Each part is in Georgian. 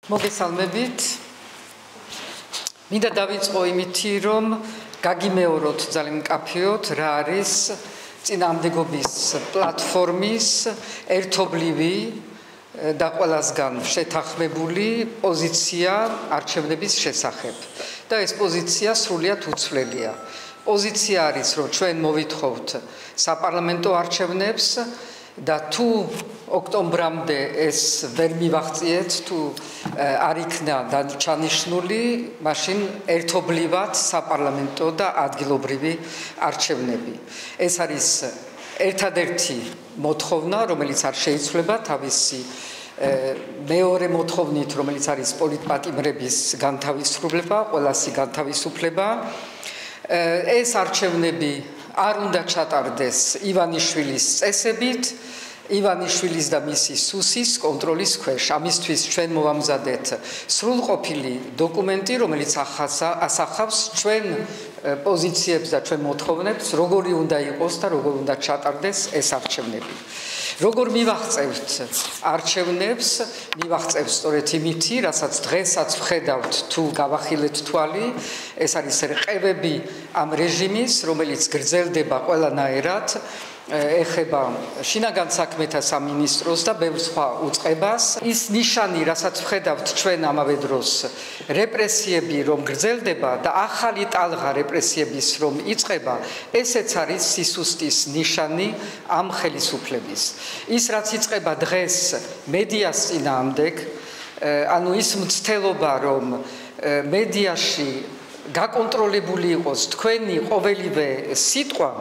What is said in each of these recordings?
მოგესალმებით. მინდა დავიწყო იმითი, რომ გაგიმეოროთ ძალიან მკაფიოდ რა არის წინააღმდეგობის პლატფორმის ერთობლივი და ყველასგან შეთანხმებული პოზიცია არჩევნების შესახებ. და ეს პოზიცია სრულიად უცვლელია. პოზიცია არის, რომ ჩვენ მოვითხოვთ საპარლამენტო არჩევნებს და თუ ოქტომბრამდე ეს ვერ მივაღწიეთ, თუ არ იქნა ჩანიშნული, მაშინ ერთობლივად საპარლამენტო და ადგილობრივი არჩევნები. ეს არის ერთადერთი მოთხოვნა, რომელიც არ შეიცვლება თავისი მეორე მოთხოვნით, რომელიც არის პოლიტპატიმრების განთავისუფლება, ყველასი განთავისუფლება. ეს არჩევნები არ უნდა ჩატარდეს ივანიშვილის წესებით, ივანიშვილის და მისი სუსის კონტროლის ქვეშ. ამისთვის ჩვენ მოვამზადეთ სრულყოფილი დოკუმენტი, რომელიც ასახავს ჩვენ პოზიციებს და ჩვენ მოთხოვნებს, როგორი უნდა იყოს და როგორ უნდა ჩატარდეს ეს არჩევნები. როგორ მივაღწევთ არჩევნებს, მივაღწევთ სწორედ იმითი, რასაც დღესაც ვხედავთ, თუ გავახილეთ თვალი, ეს არის რყევები ამ რეჟიმის, რომელიც გრძელდება ყველანაირად, ეხება შინაგან საქმეთა სამინისტროს და ბევრ სხვა უწყებას. ის ნიშანი, რასაც ვხედავთ ჩვენ ამავე დროს, რეპრესიები რომ გრძელდება და ახალი ტალღა რეპრესიების რომ იწყება, ესეც არის სისუსტის ნიშანი ამ ხელისუფლების. ის რაც იწყება დღეს მედიას წინააღმდეგ, ანუ ის მცდელობა რომ მედიაში გაკონტროლებული იყოს თქვენი ყოველივე სიტყვა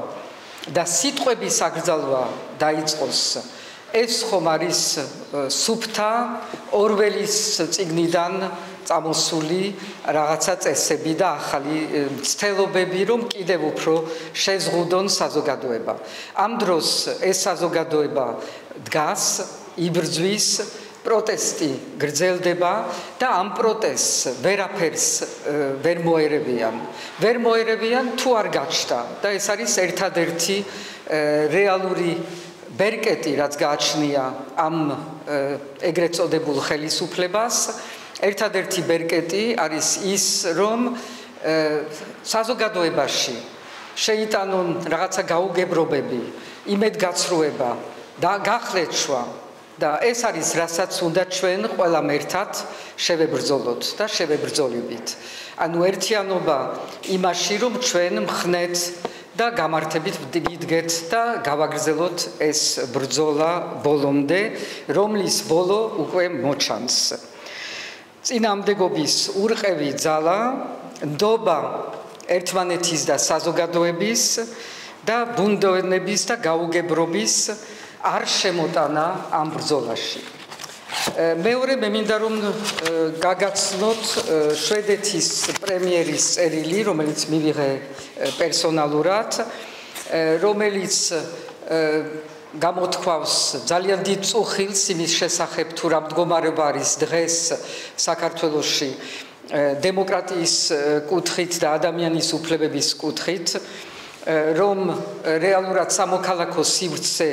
და სიტყვების აკრძალვა დაიწყოს, ეს ხომ არის სუფთა ორველის წიგნიდან წამოსული რაღაცა წესები და ახალი მცდელობები, რომ კიდევ უფრო შეზღუდონ საზოგადოება. ამ დროს ეს საზოგადოება დგას, იბრძვის, პროტესტი გრძელდება და ამ პროტესტს ვერაფერს ვერ მოერევიან. ვერ მოერევიან თუ არ გაჩნდა და ეს არის ერთადერთი რეალური ბერკეტი, რაც გააჩნია ამ ეგრეთ წოდებულ ხელისუფლებას. ერთადერთი ბერკეტი არის ის, რომ საზოგადოებაში შეიტანონ რაღაცა გაუგებრობები, იმედგაცრუება და გახლეჩვა. და ეს არის, რასაც უნდა ჩვენ ყველამ ერთად შევებრძოლოთ და შევებრძოლებით. ანუ ერთიანობა იმაში, რომ ჩვენ მხნეთ და გამართებით ვიდგეთ და გავაგრძელოთ ეს ბრძოლა ბოლომდე, რომლის ბოლო უკვე მოჩანს. წინააღმდეგობის ურყევი ძალა, ნდობა ერთმანეთის და საზოგადოების და ბუნდოვანების და გაუგებრობის არ შემოტანა ამ ბრძოლაში. მეორე მე მინდა რომ გაგაცნოთ შვედეთის პრემიერის წერილი, რომელიც მივიღე პერსონალურად, რომელიც გამოთქვავს ძალიან დიდ წუხილს იმის შესახებ, თუ რა მდგომარეობა არის დღეს საქართველოში დემოკრატიის კუთხით და ადამიანის უფლებების კუთხით, რომ რეალურად სამოქალაქო სივრცე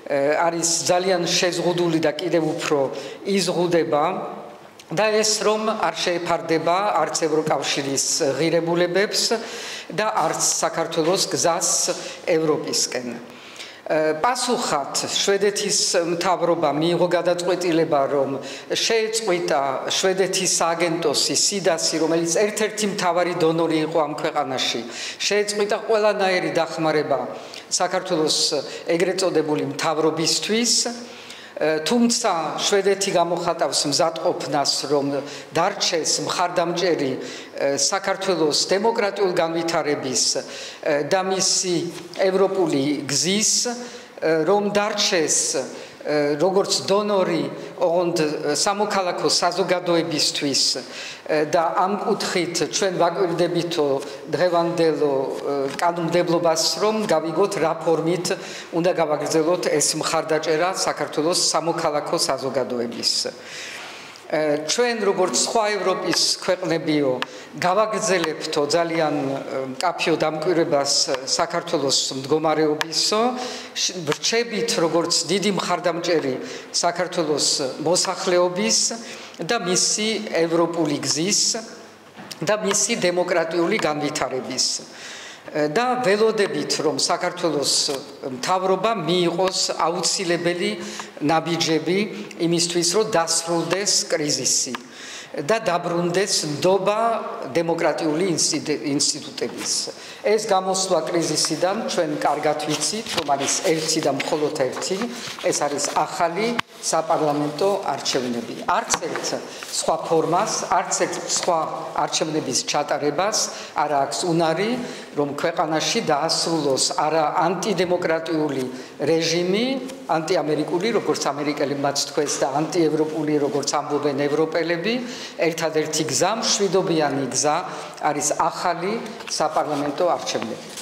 არის ძალიან შეზღუდული და კიდევ უფრო იზღუდება და ეს რომ არ შეეფარდება არც ევროკავშირის ღირებულებებს და არც საქართველოს გზას ევროპისკენ. პასუხად შვედეთის მთავრობა მიიღო გადაწყვეტილება, რომ შეეწყვიტა შვედეთის სააგენტოსი სიდასი, რომელიც ერთ-ერთი მთავარი დონორი იყო ამ ქვეყანაში, შეეწყვიტა ყველანაირი დახმარება საქართველოს ეგრეთ წოდებული მთავრობისთვის, თუმცა შვედეთი გამოხატავს მზადყოფნას, რომ დარჩეს მხარდამჭერი საქართველოს დემოკრატიულ განვითარების და მისი ევროპული გზის, რომ დარჩეს როგორც დონორი ოღონდ სამოქალაქო საზოგადოებისთვის და ამ კუთხით ჩვენ ვაკვირდებითო დღევანდელო კანონმდებლობას, რომ გავიგოთ რა ფორმით უნდა გავაგრძელოთ ეს მხარდაჭერა საქართველოს სამოქალაქო საზოგადოების. ჩვენ როგორც სხვა ევროპის ქვეყნებიო გავაგრძელებთო ძალიან მკაფიო დამკვირვებას საქართველოს მდგომარეობისო, ვრჩებით როგორც დიდი მხარდამჭერი საქართველოს მოსახლეობის და მისი ევროპული გზის და მისი დემოკრატიული განვითარების და ველოდებით რომ საქართველოს მთავრობა მიიღოს აუცილებელი ნაბიჯები იმისთვის რომ დასრულდეს კრიზისი და დაბრუნდეს ნდობა დემოკრატიული ინსტიტუტების. ეს გამოსვლა კრიზისიდან ჩვენ კარგად ვიცით, რომ არის ერთი და მხოლოდ ერთი, ეს არის ახალი საპარლამენტო არჩევნები. არც ერთ სხვა ფორმას, არც ერთ სხვა არჩევნების ჩატარებას არ აქვს უნარი, რომ ქვეყანაში დაასრულოს არა ანტიდემოკრატიული რეჟიმი, ანტიამერიკული, როგორც ამერიკელებმაც თქვეს და ანტიევროპული, როგორც ამბობენ ევროპელები, ერთადერთი გზა, მშვიდობიანი გზა არის ახალი საპარლამენტო არჩევნები.